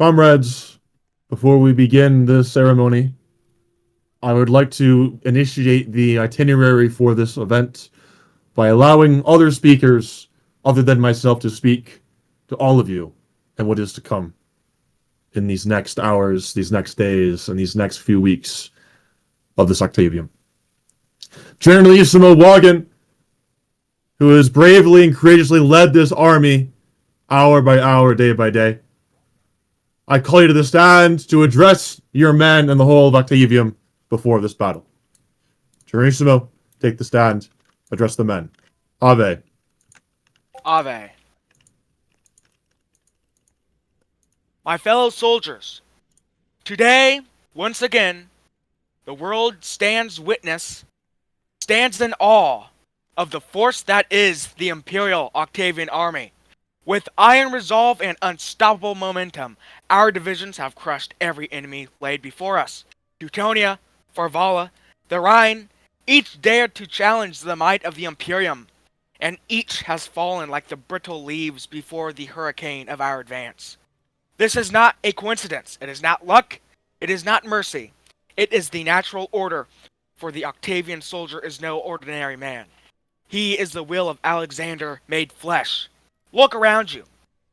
Comrades, before we begin this ceremony, I would like to initiate the itinerary for this event by allowing other speakers, other than myself, to speak to all of you and what is to come in these next hours, these next days, and these next few weeks of this Octavium. Jerisimo Wagon, who has bravely and courageously led this army hour by hour, day by day, I call you to the stand to address your men and the whole of Octavium before this battle. Jerisimo, take the stand, address the men. Ave. Ave. My fellow soldiers, today, once again, the world stands in awe of the force that is the Imperial Octavian army. With iron resolve and unstoppable momentum, our divisions have crushed every enemy laid before us. Teutonia, Farvala, the Rhine, each dared to challenge the might of the Imperium, and each has fallen like the brittle leaves before the hurricane of our advance. This is not a coincidence. It is not luck. It is not mercy. It is the natural order, for the Octavian soldier is no ordinary man. He is the will of Alexander made flesh. Look around you.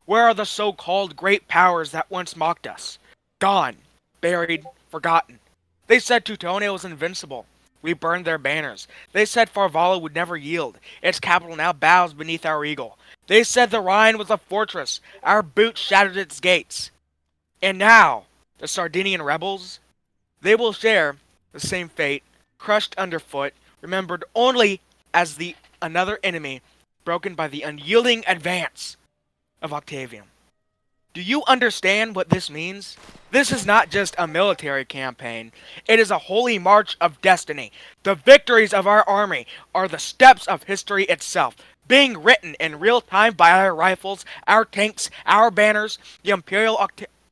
Where are the so-called great powers that once mocked us? Gone, buried, forgotten. They said Teutonia was invincible. We burned their banners. They said Farvala would never yield. Its capital now bows beneath our eagle. They said the Rhine was a fortress. Our boots shattered its gates. And now, the Sardinian rebels, they will share the same fate, crushed underfoot, remembered only as another enemy, broken by the unyielding advance of Octavian. Do you understand what this means? This is not just a military campaign. It is a holy march of destiny. The victories of our army are the steps of history itself, being written in real time by our rifles, our tanks, our banners. The Imperial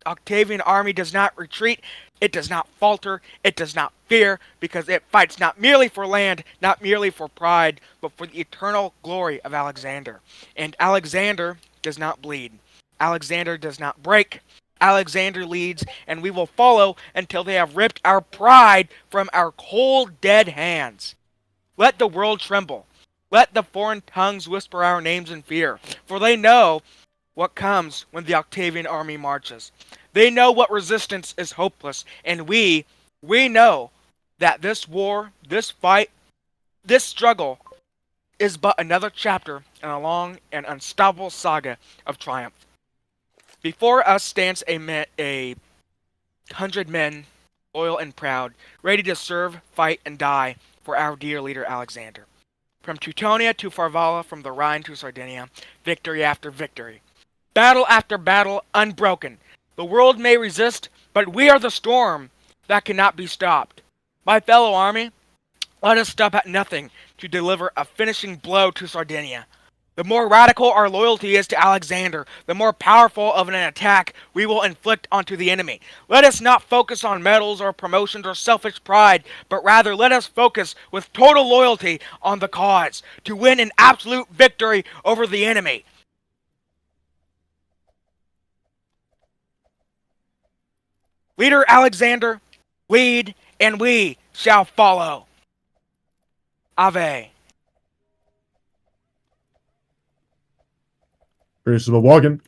Octavian army does not retreat. It does not falter. It does not fear, because it fights not merely for land, not merely for pride, but for the eternal glory of Alexander. And Alexander does not bleed. Alexander does not break. Alexander leads, and we will follow until they have ripped our pride from our cold, dead hands. Let the world tremble. Let the foreign tongues whisper our names in fear, for they know what comes when the Octavian army marches. They know what resistance is hopeless, and we know that this war, this fight, this struggle is but another chapter in a long and unstoppable saga of triumph. Before us stands a 100 men, loyal and proud, ready to serve, fight, and die for our dear leader Alexander. From Teutonia to Farvala, from the Rhine to Sardinia, victory after victory. Battle after battle, unbroken. The world may resist, but we are the storm that cannot be stopped. My fellow army, let us stop at nothing to deliver a finishing blow to Sardinia. The more radical our loyalty is to Alexander, the more powerful of an attack we will inflict onto the enemy. Let us not focus on medals or promotions or selfish pride, but rather let us focus with total loyalty on the cause, to win an absolute victory over the enemy. Leader Alexander, lead, and we shall follow. Ave. Jerisimo Wagon,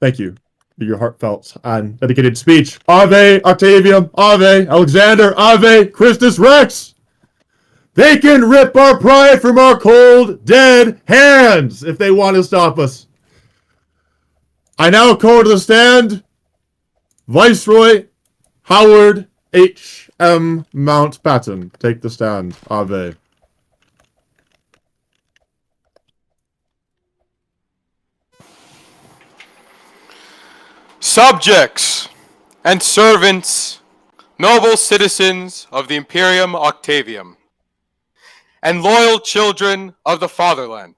thank you for your heartfelt and dedicated speech. Ave, Octavium, Ave, Alexander, Ave, Christus Rex! They can rip our pride from our cold, dead hands if they want to stop us. I now call to the stand Viceroy Howard H.M. Mountbatten. Take the stand. Ave. Subjects and servants, noble citizens of the Imperium Octavium, and loyal children of the fatherland.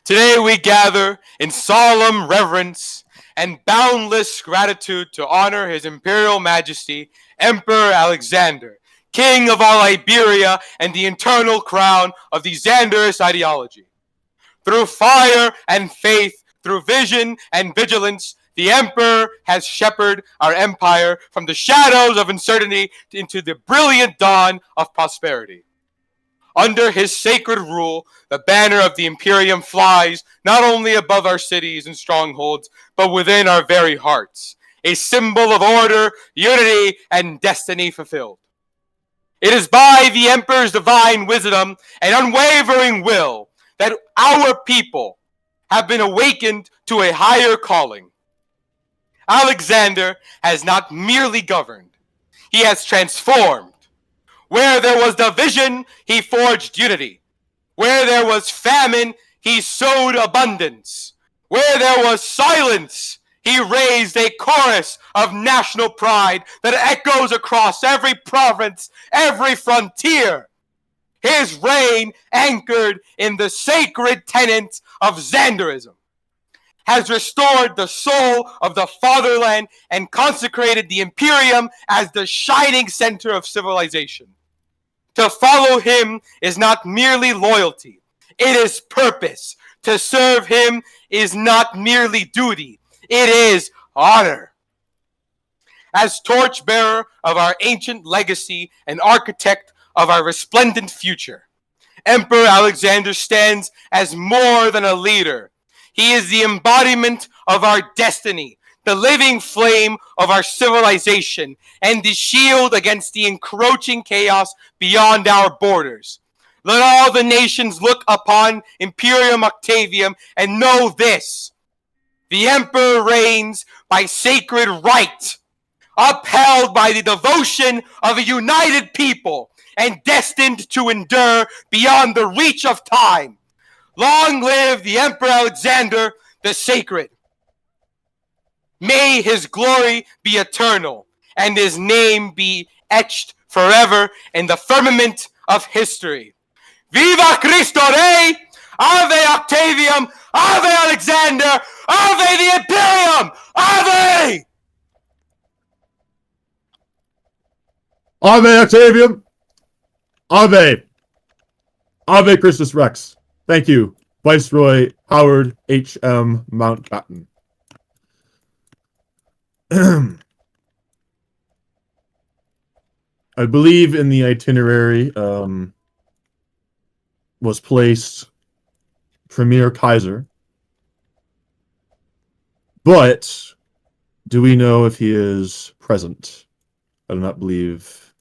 Today we gather in solemn reverence and boundless gratitude to honor His Imperial Majesty, Emperor Alexander, King of all Iberia and the eternal crown of the Zaenderist ideology. Through fire and faith, through vision and vigilance, the Emperor has shepherded our empire from the shadows of uncertainty into the brilliant dawn of prosperity. Under his sacred rule, the banner of the Imperium flies not only above our cities and strongholds, but within our very hearts, a symbol of order, unity, and destiny fulfilled. It is by the Emperor's divine wisdom and unwavering will that our people have been awakened to a higher calling. Alexander has not merely governed, he has transformed. Where there was division, he forged unity. Where there was famine, he sowed abundance. Where there was silence, he raised a chorus of national pride that echoes across every province, every frontier. His reign, anchored in the sacred tenets of Zaenderism, has restored the soul of the fatherland and consecrated the Imperium as the shining center of civilization. To follow him is not merely loyalty, it is purpose. To serve him is not merely duty, it is honor. As torchbearer of our ancient legacy and architect of our resplendent future, Emperor Alexander stands as more than a leader. He is the embodiment of our destiny, the living flame of our civilization, and the shield against the encroaching chaos beyond our borders. Let all the nations look upon Imperium Octavium and know this: the Emperor reigns by sacred right, upheld by the devotion of a united people, and destined to endure beyond the reach of time. Long live the Emperor Alexander the Sacred. May his glory be eternal, and his name be etched forever in the firmament of history. Viva Cristo Rey! Ave Octavium! Ave Alexander! Ave the Imperium! Ave! Ave, Octavium! Ave! Ave Christus Rex. Thank you, Viceroy Howard H.M. Mountbatten. I believe in the itinerary was placed Premier Kaiser. But do we know if he is present? I do not believe.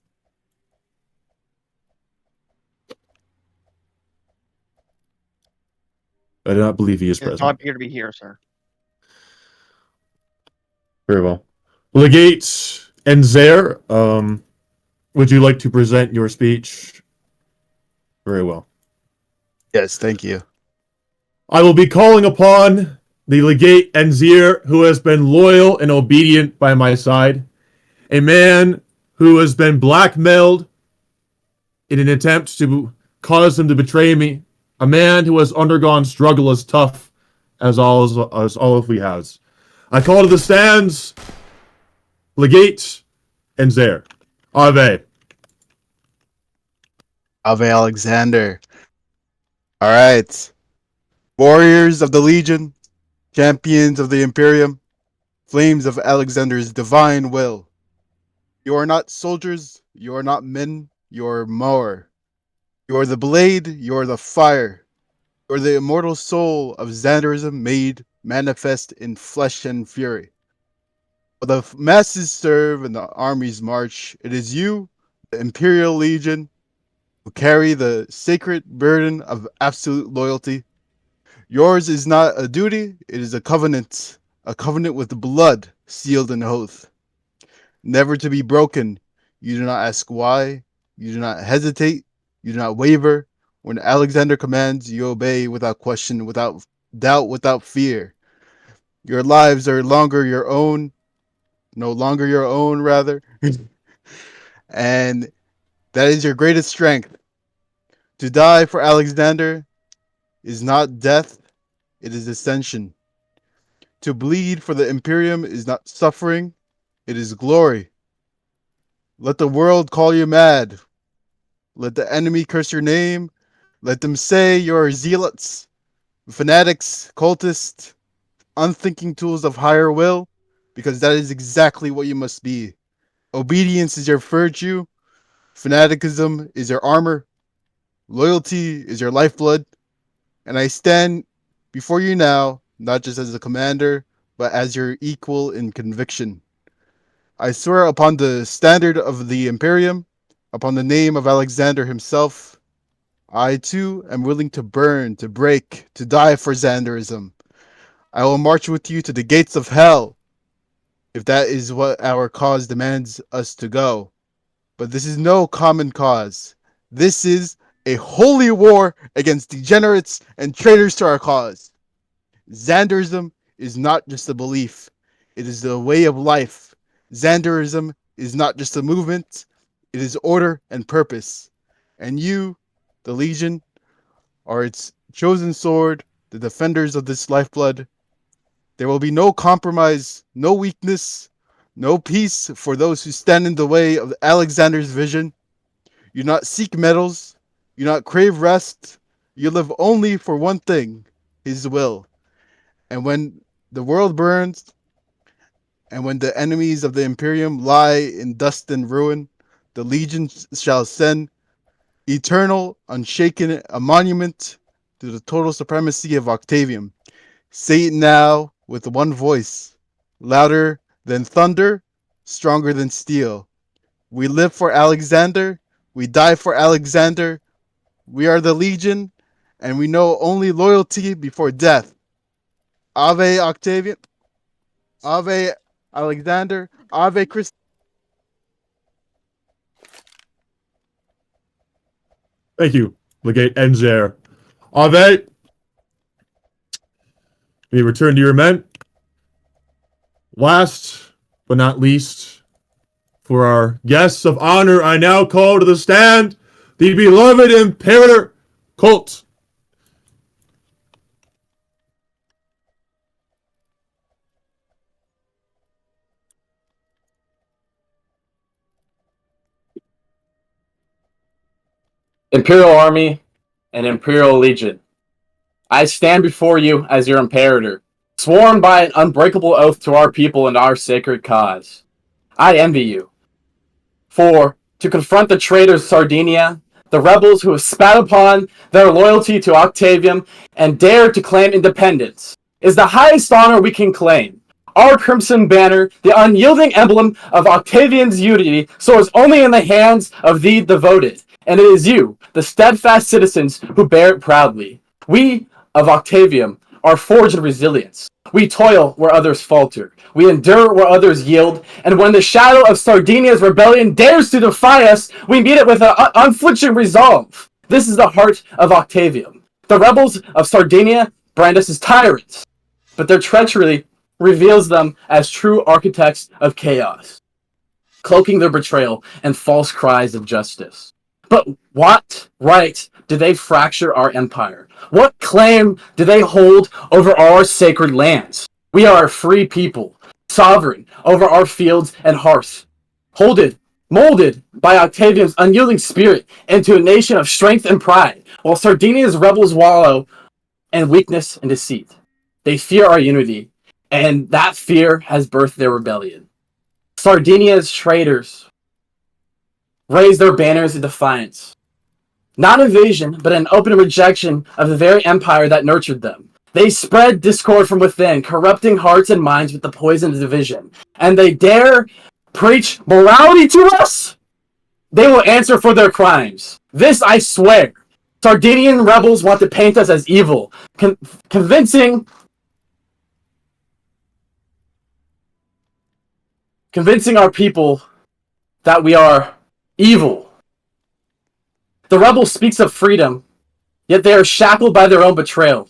I do not believe he is He does present. not appear to be here, sir. Very well. Legate Enzair, would you like to present your speech? Very well. Yes, thank you. I will be calling upon the Legate Enzair, who has been loyal and obedient by my side, a man who has been blackmailed in an attempt to cause him to betray me. A man who has undergone struggle as tough as all of we has. I call to the stands Legate Enzair. Ave. Ave Alexander. All right. Warriors of the Legion, champions of the Imperium, flames of Alexander's divine will. You are not soldiers, you are not men, you are more. You are the blade, you are the fire. You are the immortal soul of Zaenderism made manifest in flesh and fury. While the masses serve and the armies march, it is you, the Imperial Legion, who carry the sacred burden of absolute loyalty. Yours is not a duty, it is a covenant with blood sealed in oath. Never to be broken. You do not ask why, you do not hesitate, you do not waver. When Alexander commands, you obey without question, without doubt, without fear. Your lives are no longer your own, rather. And that is your greatest strength. To die for Alexander is not death, it is ascension. To bleed for the Imperium is not suffering, it is glory. Let the world call you mad. Let the enemy curse your name. Let them say you're zealots, fanatics, cultists, unthinking tools of higher will, because that is exactly what you must be. Obedience is your virtue, fanaticism is your armor, loyalty is your lifeblood, and I stand before you now, not just as a commander, but as your equal in conviction. I swear upon the standard of the Imperium, upon the name of Alexander himself, I too am willing to burn, to break, to die for Zaenderism. I will march with you to the gates of hell, if that is what our cause demands us to go. But this is no common cause. This is a holy war against degenerates and traitors to our cause. Zaenderism is not just a belief, it is the way of life. Zaenderism is not just a movement, it is order and purpose. And you, the Legion, are its chosen sword, the defenders of this lifeblood. There will be no compromise, no weakness, no peace for those who stand in the way of Alexander's vision. You do not seek medals, you do not crave rest, you live only for one thing, his will. And when the world burns, and when the enemies of the Imperium lie in dust and ruin, the Legion shall send eternal, unshaken, a monument to the total supremacy of Octavium. Say it now with one voice, louder than thunder, stronger than steel. We live for Alexander, we die for Alexander, we are the Legion, and we know only loyalty before death. Ave Octavian, Ave Alexander, Ave Christ. Thank you, Legate Enzair. Ave. We return to your men. Last but not least, for our guests of honor, I now call to the stand the beloved Imperator Colt. Imperial Army and Imperial Legion, I stand before you as your Imperator, sworn by an unbreakable oath to our people and our sacred cause. I envy you. For to confront the traitors Sardinia, the rebels who have spat upon their loyalty to Octavium and dared to claim independence, is the highest honor we can claim. Our crimson banner, the unyielding emblem of Octavian's unity, soars only in the hands of the devoted, and it is you, the steadfast citizens, who bear it proudly. We of Octavium are forged in resilience. We toil where others falter. We endure where others yield. And when the shadow of Sardinia's rebellion dares to defy us, we meet it with an unflinching resolve. This is the heart of Octavium. The rebels of Sardinia brand us as tyrants, but their treachery reveals them as true architects of chaos. cloaking their betrayal and false cries of justice. But what right do they fracture our empire? What claim do they hold over our sacred lands? We are a free people, sovereign over our fields and hearths, molded by Octavian's unyielding spirit into a nation of strength and pride, while Sardinia's rebels wallow in weakness and deceit. They fear our unity, and that fear has birthed their rebellion. Sardinia's traitors raise their banners in defiance. Not invasion, but an open rejection of the very empire that nurtured them. They spread discord from within, corrupting hearts and minds with the poison of division. And they dare preach morality to us? They will answer for their crimes. This I swear. Sardinian rebels want to paint us as evil, convincing our people that we are evil. The rebel speaks of freedom, yet they are shackled by their own betrayal,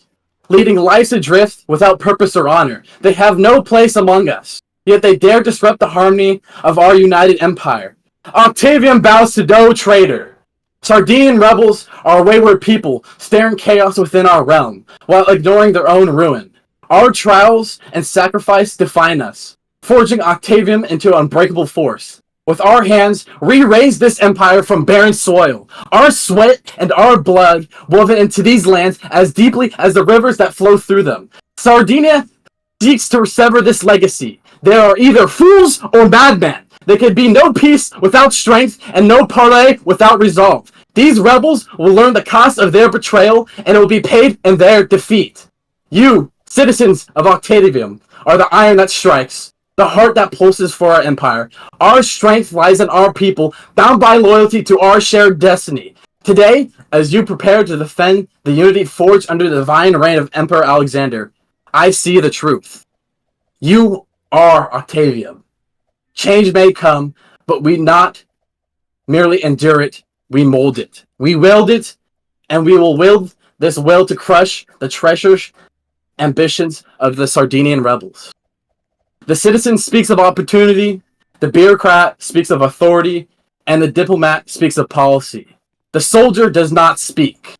leading lives adrift without purpose or honor. They have no place among us, yet they dare disrupt the harmony of our united empire. Octavian bows to no traitor. Sardinian rebels are a wayward people, staring chaos within our realm, while ignoring their own ruin. Our trials and sacrifice define us, forging Octavian into an unbreakable force. With our hands, we raise this empire from barren soil, our sweat and our blood woven into these lands as deeply as the rivers that flow through them. Sardinia seeks to sever this legacy. They are either fools or madmen. There can be no peace without strength and no parley without resolve. These rebels will learn the cost of their betrayal, and it will be paid in their defeat. You, citizens of Octavium, are the iron that strikes, the heart that pulses for our empire. Our strength lies in our people, bound by loyalty to our shared destiny. Today, as you prepare to defend the unity forged under the divine reign of Emperor Alexander, I see the truth. You are Octavium. Change may come, but we not merely endure it, we mold it. We wield it, and we will wield this will to crush the treacherous ambitions of the Sardinian rebels. The citizen speaks of opportunity, the bureaucrat speaks of authority, and the diplomat speaks of policy. The soldier does not speak.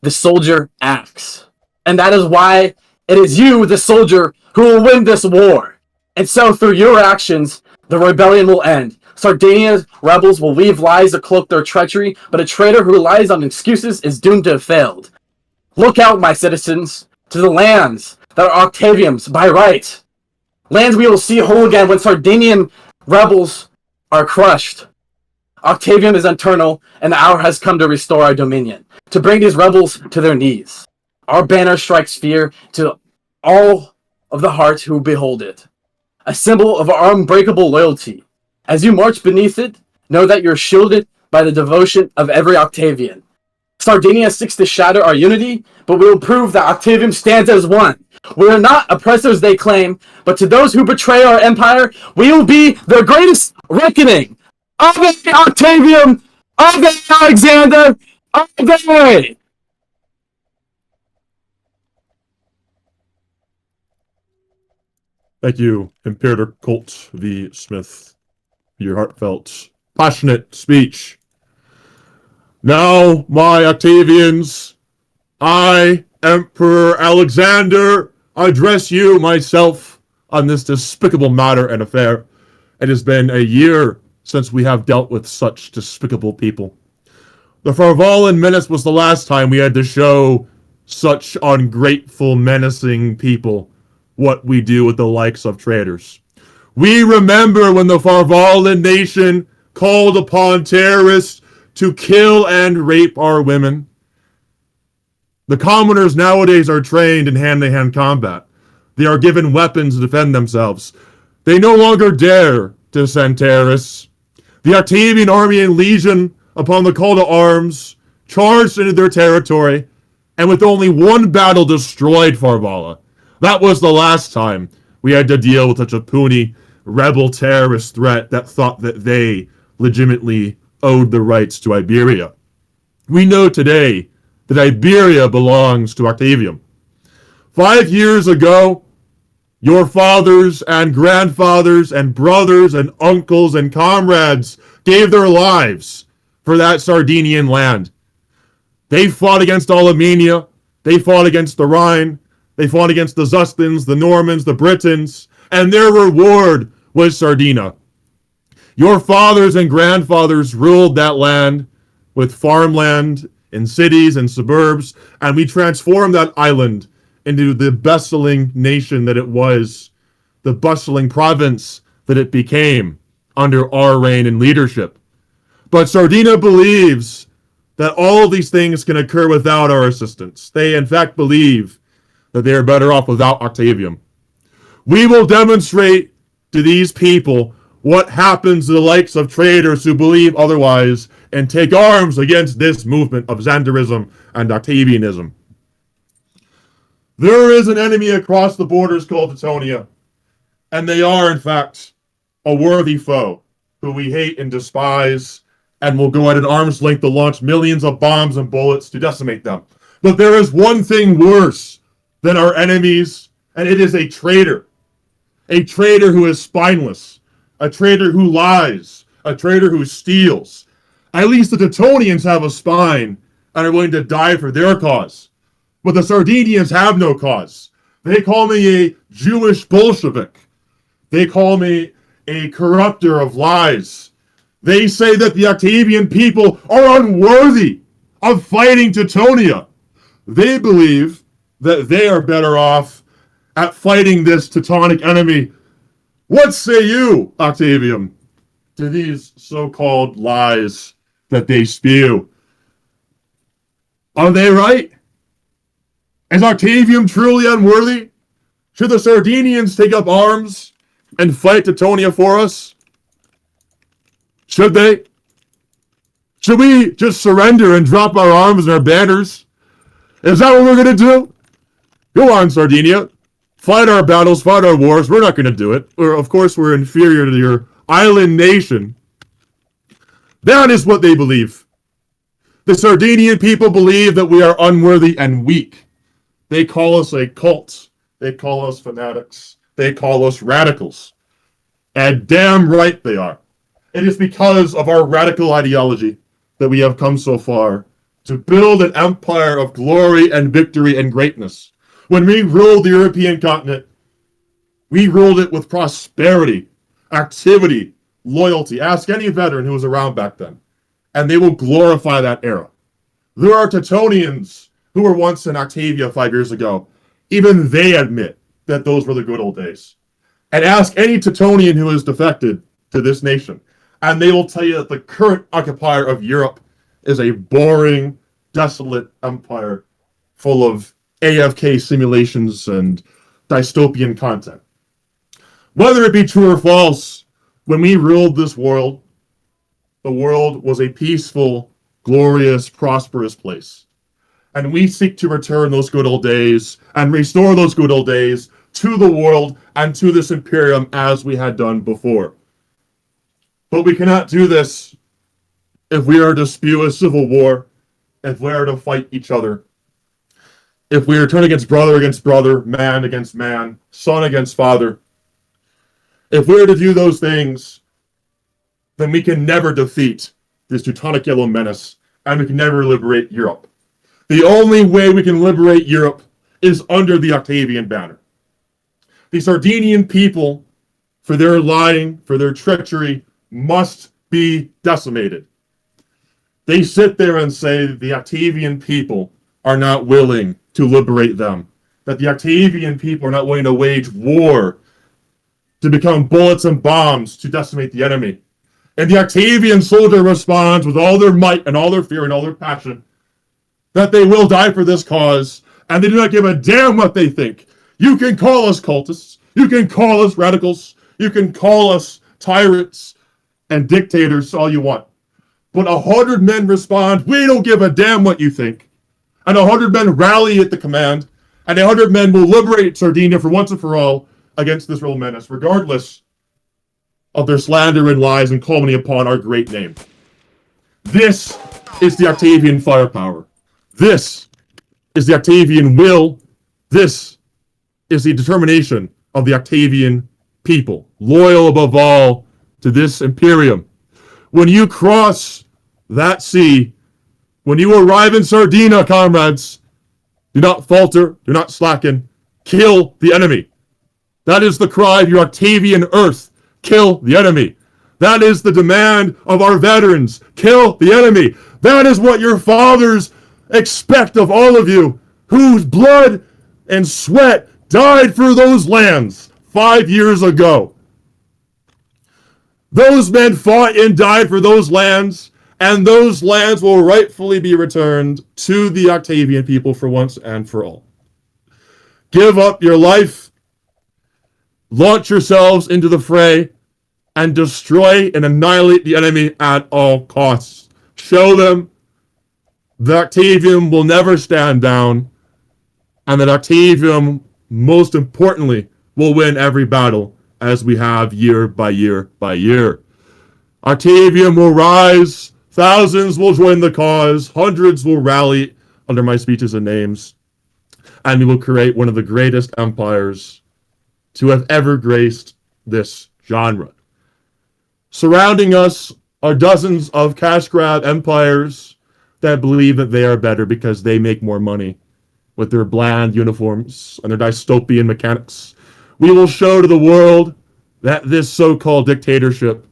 The soldier acts. And that is why it is you, the soldier, who will win this war. And so through your actions, the rebellion will end. Sardinia's rebels will weave lies to cloak their treachery, but a traitor who relies on excuses is doomed to have failed. Look out, my citizens, to the lands that are Octavium's by right. Lands we will see whole again when Sardinian rebels are crushed. Octavium is eternal, and the hour has come to restore our dominion, to bring these rebels to their knees. Our banner strikes fear to all of the hearts who behold it, a symbol of our unbreakable loyalty. As you march beneath it, know that you're shielded by the devotion of every Octavian. Sardinia seeks to shatter our unity, but we will prove that Octavium stands as one. We are not oppressors, they claim, but to those who betray our empire, we will be their greatest reckoning. Ave Octavium! Ave Alexander! Ave! Thank you, Imperator Colt V. Smith, for your heartfelt, passionate speech. Now, my Octavians, I, Emperor Alexander, address you myself on this despicable matter and affair. It has been a year since we have dealt with such despicable people. The Farvalan menace was the last time we had to show such ungrateful, menacing people what we do with the likes of traitors. We remember when the Farvalan nation called upon terrorists to kill and rape our women. The commoners nowadays are trained in hand-to-hand combat. They are given weapons to defend themselves. They no longer dare to send terrorists. The Octavian army and legion, upon the call to arms, charged into their territory, and with only one battle destroyed Farvala. That was the last time we had to deal with such a puny, rebel terrorist threat that thought that they legitimately owed the rights to Iberia. We know today that Iberia belongs to Octavium. 5 years ago, Your fathers and grandfathers and brothers and uncles and comrades gave their lives for that Sardinian land. They fought against Alemannia. They fought against the Rhine. They fought against the Zustans, the Normans, the Britons, and their reward was Sardinia. Your fathers and grandfathers ruled that land with farmland in cities and suburbs, and we transformed that island into the bustling nation that it was, the bustling province that it became under our reign and leadership. But Sardinia believes that all of these things can occur without our assistance. They, in fact, believe that they are better off without Octavium. We will demonstrate to these people what happens to the likes of traitors who believe otherwise and take arms against this movement of Zaenderism and Octavianism. There is an enemy across the borders called Teutonia, and they are, in fact, a worthy foe who we hate and despise and will go at an arm's length to launch millions of bombs and bullets to decimate them. But there is one thing worse than our enemies, and it is a traitor who is spineless, a traitor who lies, a traitor who steals. At least the Teutonians have a spine and are willing to die for their cause. But the Sardinians have no cause. They call me a Jewish Bolshevik. They call me a corrupter of lies. They say that the Octavian people are unworthy of fighting Teutonia. They believe that they are better off at fighting this Teutonic enemy. What say you, Octavian, to these so-called lies that they spew? Are they right? Is Octavian truly unworthy? Should the Sardinians take up arms and fight Teutonia for us? Should they? Should we just surrender and drop our arms and our banners? Is that what we're going to do? Go on, Sardinia. Fight our battles, fight our wars. We're not going to do it. Of course, we're inferior to your island nation. That is what they believe. The Sardinian people believe that we are unworthy and weak. They call us a cult. They call us fanatics. They call us radicals. And damn right they are. It is because of our radical ideology that we have come so far to build an empire of glory and victory and greatness. When we ruled the European continent, we ruled it with prosperity, activity, loyalty. Ask any veteran who was around back then, and they will glorify that era. There are Teutonians who were once in Octavia 5 years ago. Even they admit that those were the good old days. And ask any Teutonian who has defected to this nation, and they will tell you that the current occupier of Europe is a boring, desolate empire full of AFK simulations and dystopian content. Whether it be true or false, when we ruled this world, the world was a peaceful, glorious, prosperous place. And we seek to return those good old days and restore those good old days to the world and to this imperium as we had done before. But we cannot do this if we are to spew a civil war, if we are to fight each other, if we are turning against brother, man against man, son against father. If we are to do those things, then we can never defeat this Teutonic Yellow Menace, and we can never liberate Europe. The only way we can liberate Europe is under the Octavian banner. The Sardinian people, for their lying, for their treachery, must be decimated. They sit there and say the Octavian people are not willing to liberate them, that the Octavian people are not willing to wage war to become bullets and bombs to decimate the enemy. And the Octavian soldier responds with all their might and all their fear and all their passion that they will die for this cause, and they do not give a damn what they think. You can call us cultists, you can call us radicals, you can call us tyrants and dictators all you want. But 100 men respond, we don't give a damn what you think. And 100 men rally at the command, and 100 men will liberate Sardinia for once and for all against this real menace, regardless of their slander and lies and calumny upon our great name. This is the Octavian firepower. This is the Octavian will. This is the determination of the Octavian people, loyal above all to this Imperium. When you cross that sea, when you arrive in Sardinia, comrades, do not falter, do not slacken, kill the enemy. That is the cry of your Octavian earth, kill the enemy. That is the demand of our veterans, kill the enemy. That is what your fathers expect of all of you, whose blood and sweat died for those lands 5 years ago. Those men fought and died for those lands, and those lands will rightfully be returned to the Octavian people for once and for all. Give up your life, launch yourselves into the fray, and destroy and annihilate the enemy at all costs. Show them the Octavian will never stand down, and that Octavian, most importantly, will win every battle as we have year by year by year. Octavian will rise, thousands will join the cause, hundreds will rally under my speeches and names, and we will create one of the greatest empires to have ever graced this genre. Surrounding us are dozens of cash grab empires that believe that they are better because they make more money with their bland uniforms and their dystopian mechanics. We will show to the world that this so-called dictatorship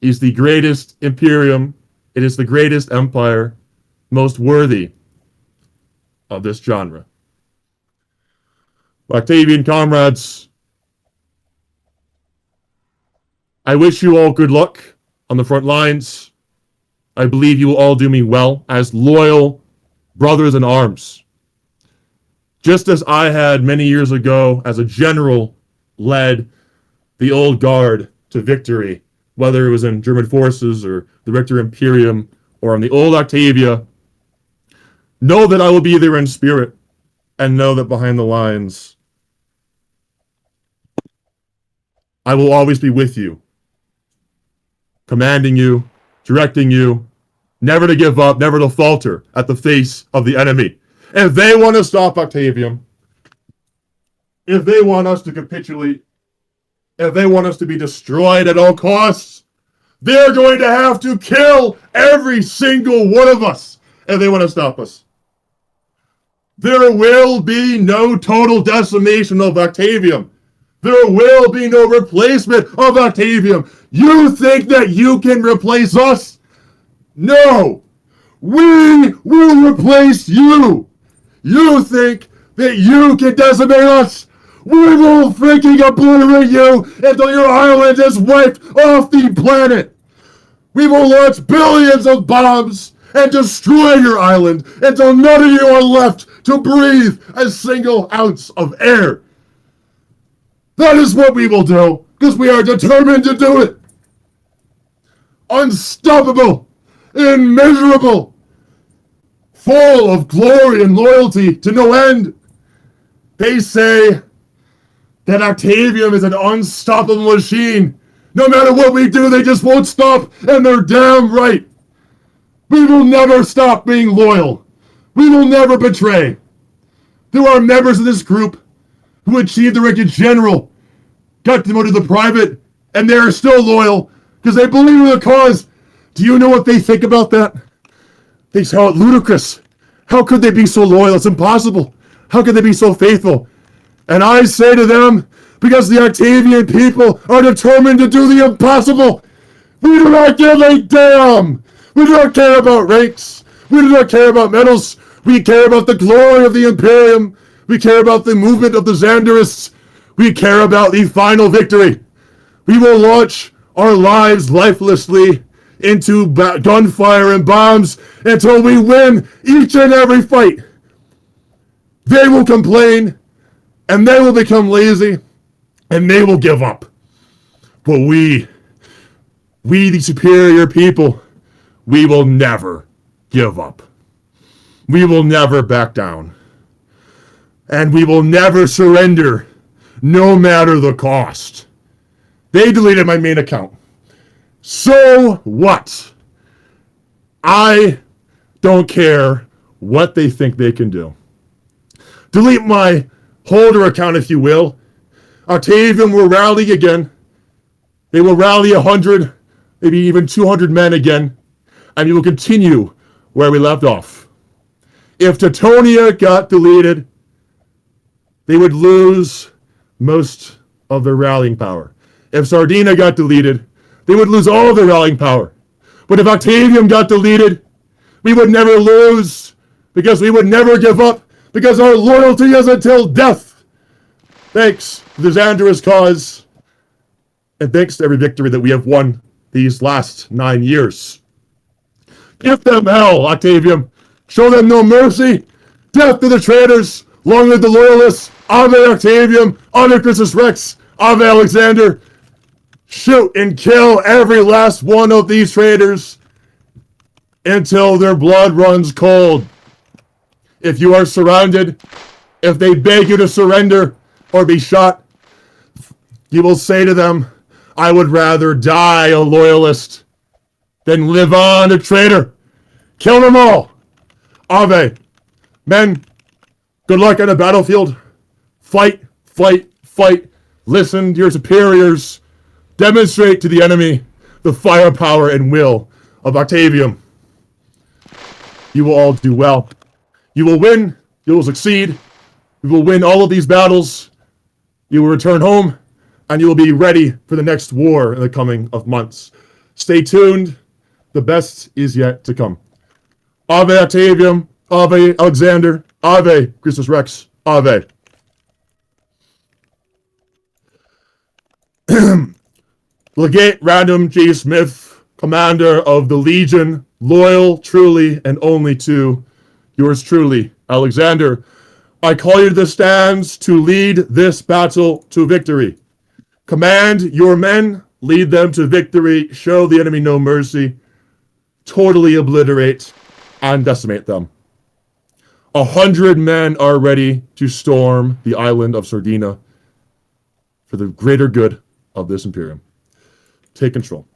is the greatest imperium, it is the greatest empire, most worthy of this genre. Octavian comrades, I wish you all good luck on the front lines. I believe you will all do me well as loyal brothers in arms. Just as I had many years ago as a general led the old guard to victory, whether it was in German forces or the Richter Imperium or on the old Octavia, know that I will be there in spirit and know that behind the lines, I will always be with you, commanding you, directing you, never to give up, never to falter at the face of the enemy. If they want to stop Octavian, if they want us to capitulate, if they want us to be destroyed at all costs, they're going to have to kill every single one of us if they want to stop us. There will be no total decimation of Octavian. There will be no replacement of Octavian. You think that you can replace us? No! We will replace you! You think that you can decimate us? We will freaking obliterate you until your island is wiped off the planet! We will launch billions of bombs and destroy your island until none of you are left to breathe a single ounce of air! That is what we will do, because we are determined to do it! Unstoppable! Immeasurable! Full of glory and loyalty to no end! They say that Octavian is an unstoppable machine. No matter what we do, they just won't stop, and they're damn right. We will never stop being loyal. We will never betray. There are members of this group who achieved the rank of general, got demoted to the private, and they are still loyal because they believe in the cause. Do you know what they think about that? They say, oh, ludicrous. How could they be so loyal? It's impossible. How could they be so faithful? And I say to them, because the Octavian people are determined to do the impossible. We do not give a damn. We do not care about ranks. We do not care about medals. We care about the glory of the Imperium. We care about the movement of the Zaenderists. We care about the final victory. We will launch our lives lifelessly into gunfire and bombs until we win each and every fight. They will complain, and they will become lazy, and they will give up. But we the superior people, we will never give up. We will never back down. And we will never surrender, no matter the cost. They deleted my main account. So what? I don't care what they think they can do. Delete my holder account, if you will. Octavian will rally again. They will rally 100, maybe even 200 men again, and we will continue where we left off. If Teutonia got deleted, they would lose most of their rallying power. If Sardinia got deleted, they would lose all of their rallying power. But if Octavium got deleted, we would never lose, because we would never give up, because our loyalty is until death. Thanks to the Zaenderist cause, and thanks to every victory that we have won these last 9 years. Give them hell, Octavium. Show them no mercy. Death to the traitors. Long live the loyalists. Ave Octavium. Ave Christus Rex. Ave Alexander. Shoot and kill every last one of these traitors until their blood runs cold. If you are surrounded, if they beg you to surrender or be shot, you will say to them, I would rather die a loyalist than live on a traitor. Kill them all. Ave. Men, good luck on the battlefield. Fight, fight, fight. Listen to your superiors. Demonstrate to the enemy the firepower and will of Octavium. You will all do well. You will win. You will succeed. You will win all of these battles. You will return home, and you will be ready for the next war in the coming of months. Stay tuned. The best is yet to come. Ave Octavium. Ave Alexander. Ave Christus Rex. Ave. Legate Random G. Smith, commander of the Legion, loyal, truly, and only to yours truly, Alexander. I call you to the stands to lead this battle to victory. Command your men, lead them to victory, show the enemy no mercy, totally obliterate and decimate them. 100 men are ready to storm the island of Sardinia for the greater good of this Imperium. Take control.